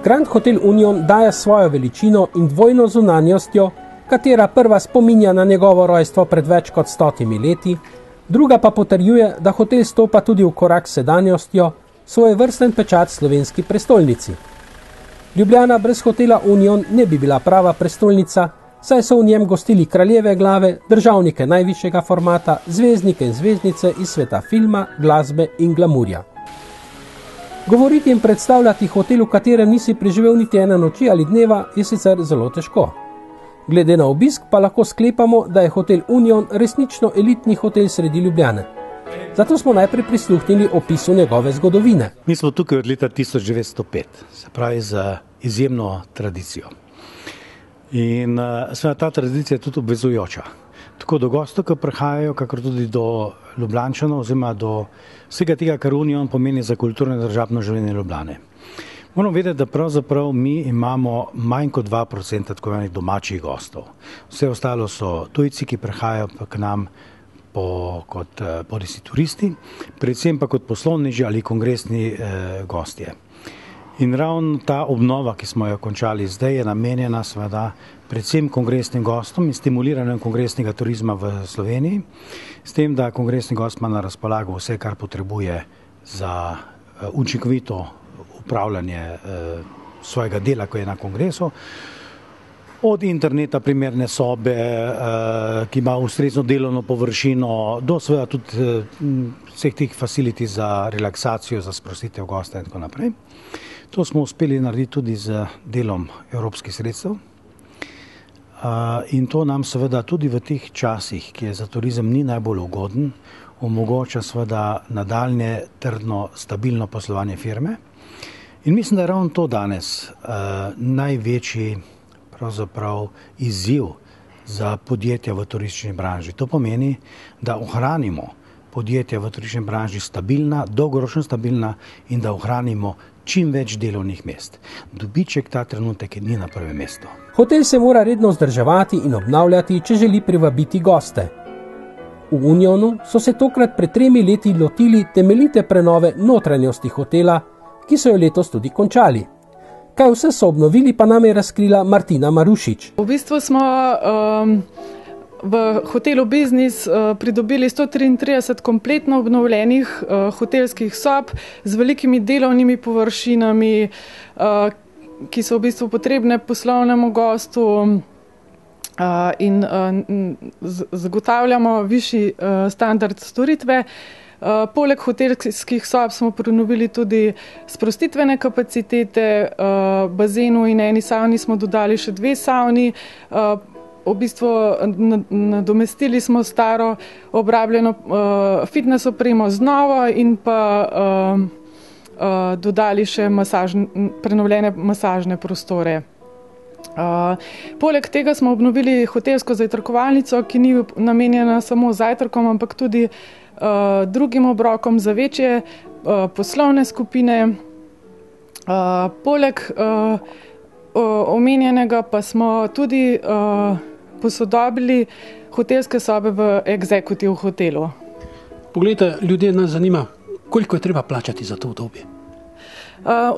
Grand Hotel Union daje svojo veličino in dvojno zunanjostjo, katera prva spominja na njegovo rojstvo pred več kot 100 leti, druga pa potrjuje, da hotel stopa tudi v korak s sedanjostjo, svojevrsten pečat slovenski prestolnici. Ljubljana brez hotela Union ne bi bila prava prestolnica, saj so v njem gostili kraljeve glave, državnike najvišjega formata, zvezdnike in zvezdnice iz sveta filma, glasbe in glamurja. Govoriti in predstavljati hotel, v katerem nisi preživel niti ene noči ali dneva, je sicer zelo težko. Glede na obisk pa lahko sklepamo, da je hotel Union resnično elitni hotel sredi Ljubljane. Zato smo najprej prisluhnili opisu njegove zgodovine. Mi smo tukaj od leta 1905, se pravi za izjemno tradicijo. In seveda ta tradicija je tudi obvezujoča. Tako do gostov, ki prihajajo, kakor tudi do Ljubljančanov, oziroma do vsega tega, kar Union pomeni za kulturno in državno življenje Ljubljane. Moramo vedeti, da pravzaprav mi imamo manj kot 2% tako imenih domačih gostov. Vse ostalo so tujci, ki prihajajo k nam kot bodisi turisti, predvsem pa kot poslovneži ali kongresni gostje. In ravno ta obnova, ki smo jo končali zdaj, je namenjena seveda predvsem kongresnim gostom in stimuliranjem kongresnega turizma v Sloveniji, s tem, da kongresni gost ima na razpolago vse, kar potrebuje za učinkovito upravljanje svojega dela, ko je na kongresu, od interneta, primerne sobe, ki ima ustrezno delovno površino, do seveda tudi vseh teh facility za relaksacijo, za sprostitev gosta in tako naprej. To smo uspeli narediti tudi z delom evropskih sredstev. In to nam seveda tudi v teh časih, ki je za turizem ni najbolj ugoden, omogoča seveda nadaljnje trdno, stabilno poslovanje firme. In mislim, da je ravno to danes največji pravzaprav izziv za podjetja v turistični branži. To pomeni, da ohranimo podjetja v turistični branži stabilna, dolgoročno stabilna in da ohranimo čim več delovnih mest. Dobiček ta trenutek ni na prvem mestu. Hotel se mora redno vzdrževati in obnavljati, če želi privabiti goste. V Unionu so se tokrat pred 3 leti lotili temeljite prenove notranjosti hotela, ki so jo letos tudi končali. Kaj vse so obnovili, pa nam je razkrila Martina Marušič. V bistvu smo v hotelu Biznis pridobili 133 kompletno obnovljenih hotelskih sob z velikimi delovnimi površinami, ki so v bistvu potrebne poslovnemu gostu in zagotavljamo višji standard storitve. Poleg hotelskih sob smo prenovili tudi sprostitvene kapacitete, bazenu in eni savni smo dodali še 2 savni. V bistvu nadomestili smo staro obrabljeno fitness opremo z novo in pa dodali še prenovljene masažne prostore. Poleg tega smo obnovili hotelsko zajtrkovalnico, ki ni namenjena samo zajtrkom, ampak tudi drugim obrokom za večje poslovne skupine. Poleg omenjenega pa smo tudi posodobili hotelske sobe v Executive hotelu. Poglejte, ljudje nas zanima, koliko je treba plačati za to obdobje?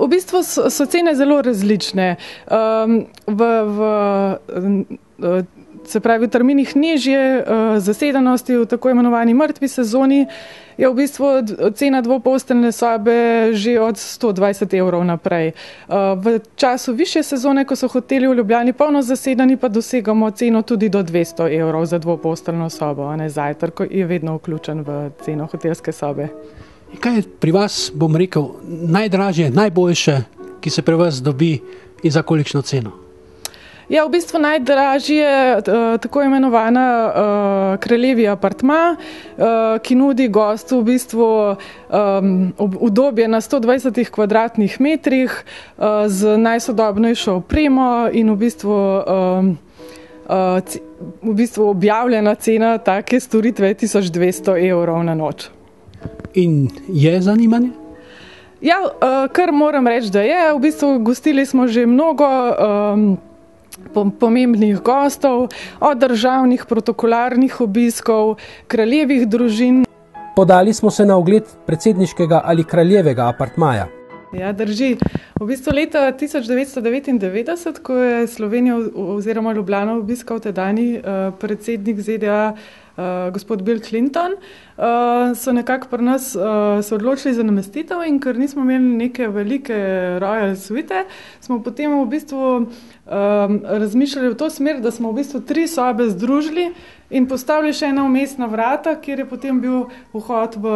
V bistvu so cene zelo različne. Se pravi, v terminih nižje zasedenosti v tako imenovani mrtvi sezoni je v bistvu cena dvoposteljne sobe že od 120 evrov naprej. V času višje sezone, ko so hoteli v Ljubljani polno zasedeni, pa dosegamo ceno tudi do 200 evrov za dvoposteljno sobo. Zajtrk je vedno vključen v ceno hotelske sobe. Kaj je pri vas, bom rekel, najdražje, najboljše, ki se pri vas dobi, In za kolikšno ceno? Ja, v bistvu najdražji je tako imenovana kraljevi apartma, ki nudi gostu v bistvu udobje na 120 kvadratnih metrih z najsodobnejšo opremo in v bistvu objavljena cena take storitve je 1200 evrov na noč. In je zanimanje? Ja, kar moram reči, da je. V bistvu gostili smo že mnogo pomembnih gostov, od državnih protokolarnih obiskov, kraljevih družin. Podali smo se na ogled predsedniškega ali kraljevega apartmaja. Ja, drži. V bistvu leta 1999, ko je Slovenijo oziroma Ljubljano obiskal tedajni predsednik ZDA, gospod Bill Clinton, so nekako pri nas se odločili za namestitev in ker nismo imeli neke velike royal suite, smo potem v bistvu razmišljali v to smer, da smo v bistvu 3 sobe združili in postavili še ena vmesna vrata, kjer je potem bil vhod v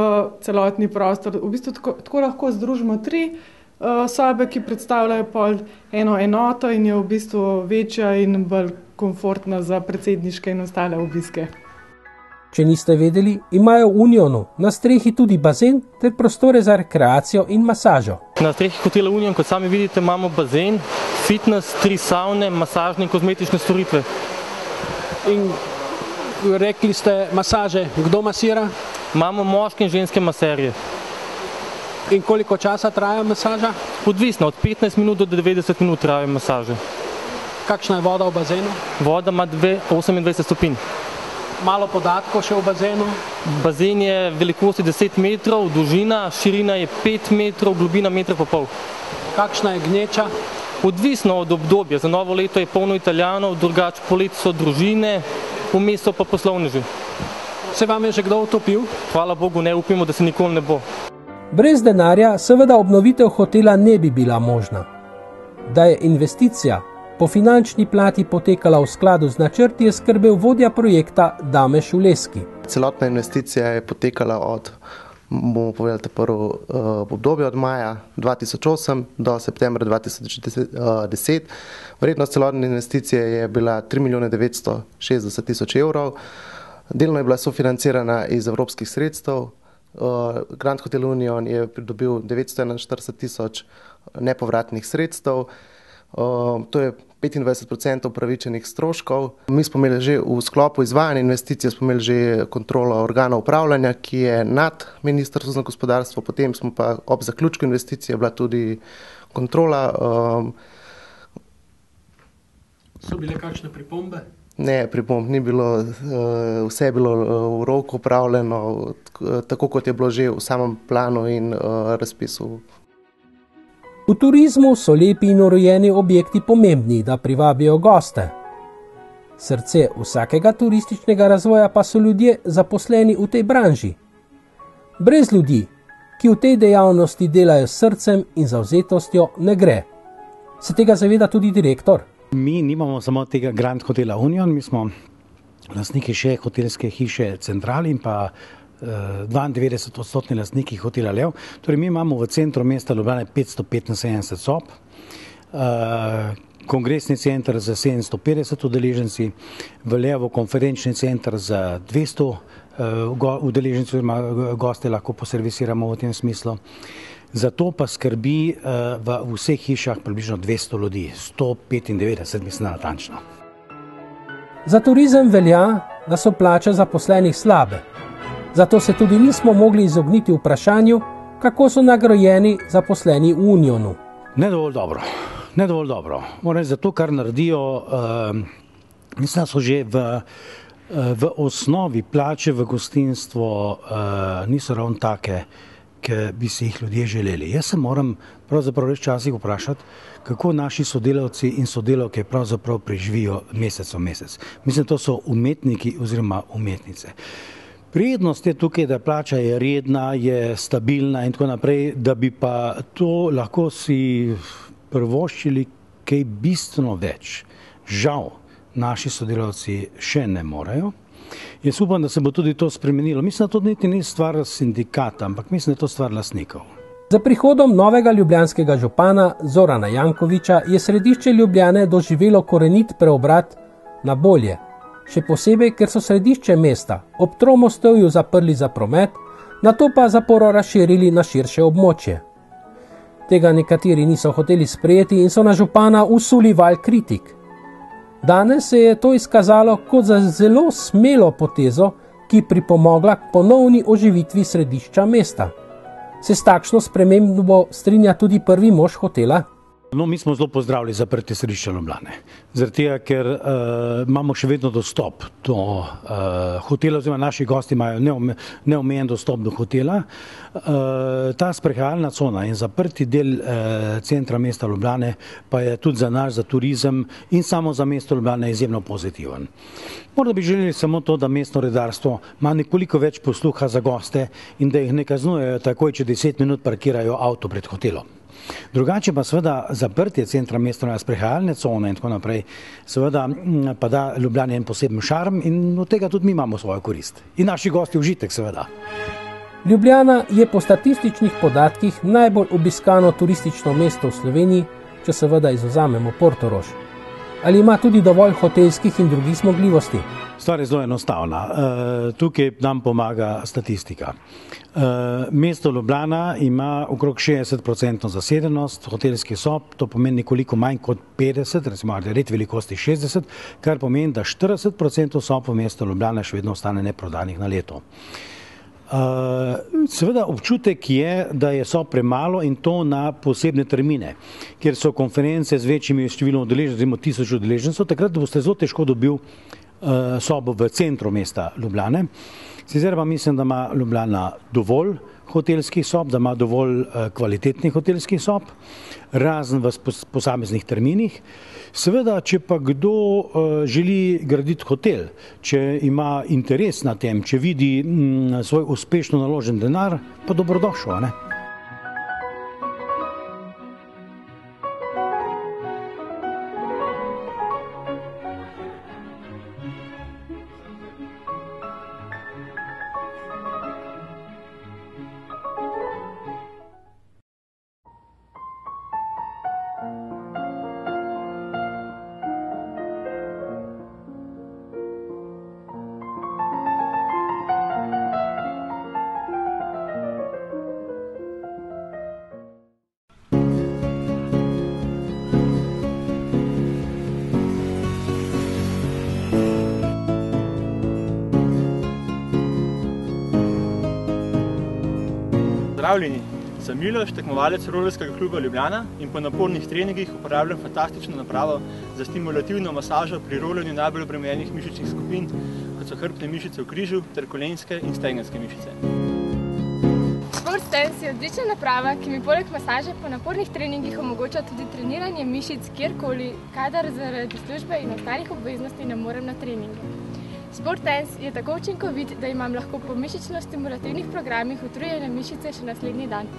celotni prostor. V bistvu tako lahko združimo 3 sobe, ki predstavljajo pol eno enoto in je v bistvu večja in bolj komfortna za predsedniške in ostale obiske. Če niste vedeli, imajo v Unionu na strehi tudi bazen ter prostore za rekreacijo in masažo. Na strehi hotela Union, kot sami vidite, imamo bazen, fitness, 3 savne, masažne in kozmetične storitve. In rekli ste masaže, kdo masira? Imamo moške in ženske maserje. In koliko časa traja masaža? Odvisno, od 15 minut do 90 minut trajajo masaže. Kakšna je voda v bazenu? Voda ima 28 stopinj. Malo podatkov še v bazenu. Bazen je velikosti 10 metrov, dolžina, širina je 5 metrov, globina 1,5 metra. Kakšna je gneča? Odvisno od obdobja. Za novo leto je polno Italijanov, drugače poleti so družine, vmes so pa poslovneži. Se vam je že kdo utopil? Hvala Bogu, ne, upimo, da se nikoli ne bo. Brez denarja seveda obnovitev hotela ne bi bila možna. Da je investicija po finančni plati potekala v skladu z načrti, je skrbel vodja projekta Dame Šuleski. Celotna investicija je potekala od, bomo povedali, prvo obdobje od maja 2008 do septembra 2010. Vrednost celotne investicije je bila 3 960 000 evrov. Delno je bila sofinancirana iz evropskih sredstev. Grand Hotel Union je pridobil 941 000 nepovratnih sredstev. To je 25% upravičenih stroškov. Mi smo imeli že v sklopu izvajanja investicije, smo imeli že kontrolo organa upravljanja, ki je nad Ministrstvom za gospodarstvo, potem smo pa ob zaključku investicije bila tudi kontrola. So bile kakšne pripombe? Ne, pripomb ni bilo, vse je bilo v roku upravljeno, tako kot je bilo že v samem planu in razpisu. V turizmu so lepi in urejeni objekti pomembni, da privabijo goste. Srce vsakega turističnega razvoja pa so ljudje zaposleni v tej branži. Brez ljudi, ki v tej dejavnosti delajo s srcem in zavzetostjo, ne gre. Se tega zaveda tudi direktor? Mi nimamo samo tega Grand Hotela Union, mi smo lastniki še hotelske hiše Central in pa 92% lastniki hotela Lev. Torej, mi imamo v centru mesta Ljubljane 575 sob, kongresni center za 750 udeleženci, v Levu konferenčni center za 200 udeleženci, oziroma goste lahko poservisiramo v tem smislu. Zato pa skrbi v vseh hišah približno 200 ljudi, 195, mislim natančno. Za turizem velja, da so plače zaposlenih slabe. Zato se tudi nismo mogli izogniti vprašanju, kako so nagrajeni zaposleni v Unionu. Ne dovolj dobro. Moram reči, zato, kar naredijo, mislim, da so že v osnovi plače v gostinstvu niso ravno take, ki bi si jih ljudje želeli. Jaz se moram pravzaprav reč časih vprašati, kako naši sodelavci in sodelavke pravzaprav preživijo mesec v mesec. Mislim, to so umetniki oziroma umetnice. Prednost je tukaj, da plača je redna, je stabilna in tako naprej, da bi pa to lahko si privoščili kaj bistveno več. Žal, naši sodelavci še ne morejo. Jaz upam, da se bo tudi to spremenilo. Mislim, da to niti ni stvar sindikata, ampak mislim, da je to stvar lastnikov. Za prihodom novega ljubljanskega župana Zorana Jankovića je središče Ljubljane doživelo korenit preobrat na bolje. Še posebej, ker so središče mesta ob Tromostovju zaprli za promet, nato pa zaporo razširili na širše območje. Tega nekateri niso hoteli sprejeti in so na župana usuli val kritik. Danes se je to izkazalo kot za zelo smelo potezo, ki pripomogla k ponovni oživitvi središča mesta. Se s takšno spremembo strinja tudi prvi mož hotela? No, mi smo zelo pozdravili zaprtje središča Ljubljane, zaradi tega, ker imamo še vedno dostop do hotela, oziroma naši gosti imajo neomejen dostop do hotela. Ta sprehajalna cona in zaprti del centra mesta Ljubljane pa je tudi za nas, za turizem in samo za mesto Ljubljane izjemno pozitiven. Morda bi želeli samo to, da mestno redarstvo ima nekoliko več posluha za goste in da jih ne kaznujejo takoj, če 10 minut parkirajo avto pred hotelom. Drugače pa seveda zaprtje centra mesta, sprehajalne cone in tako naprej, seveda pa da Ljubljani en poseben šarm in od tega tudi mi imamo svojo korist. In naši gosti užitek seveda. Ljubljana je po statističnih podatkih najbolj obiskano turistično mesto v Sloveniji, če seveda izvzamemo Portorož. Ali ima tudi dovolj hotelskih in drugih zmogljivosti? Stvar je zelo enostavna. Tukaj nam pomaga statistika. Mesto Ljubljana ima okrog 60% zasedenost hotelskih sob, to pomeni nekoliko manj kot 50, recimo red velikosti 60, kar pomeni, da 40% sob v mestu Ljubljana še vedno ostane neprodanih na leto. Seveda občutek je, da je sob premalo in to na posebne termine, kjer so konference z večjimi številom udeležencev, recimo 1000 udeležencev, takrat boste zelo težko dobil sobo v centru mesta Ljubljane. Sicer pa mislim, da ima Ljubljana dovolj hotelskih sob, da ima dovolj kvalitetnih hotelskih sob, razen v posameznih terminih. Seveda, če pa kdo želi graditi hotel, če ima interes na tem, če vidi svoj uspešno naložen denar, pa dobrodošel, ne? Pozdravljeni, sem Miloš, tekmovalec rolerskega kluba Ljubljana in po napornih treningih uporabljam fantastično napravo za stimulativno masažo pri rolanju najbolj obremenjenih mišičnih skupin, kot so hrbtne mišice v križu ter kolenske in stegenske mišice. SportsSense je odlična naprava, ki mi poleg masaže po napornih treningih omogoča tudi treniranje mišic kjerkoli, kadar zaradi službe in ostalih obveznosti ne morem na treninge. SportsSense je tako učinkovit, da imam lahko po mišično-stimulativnih programih utrujene mišice še naslednji dan.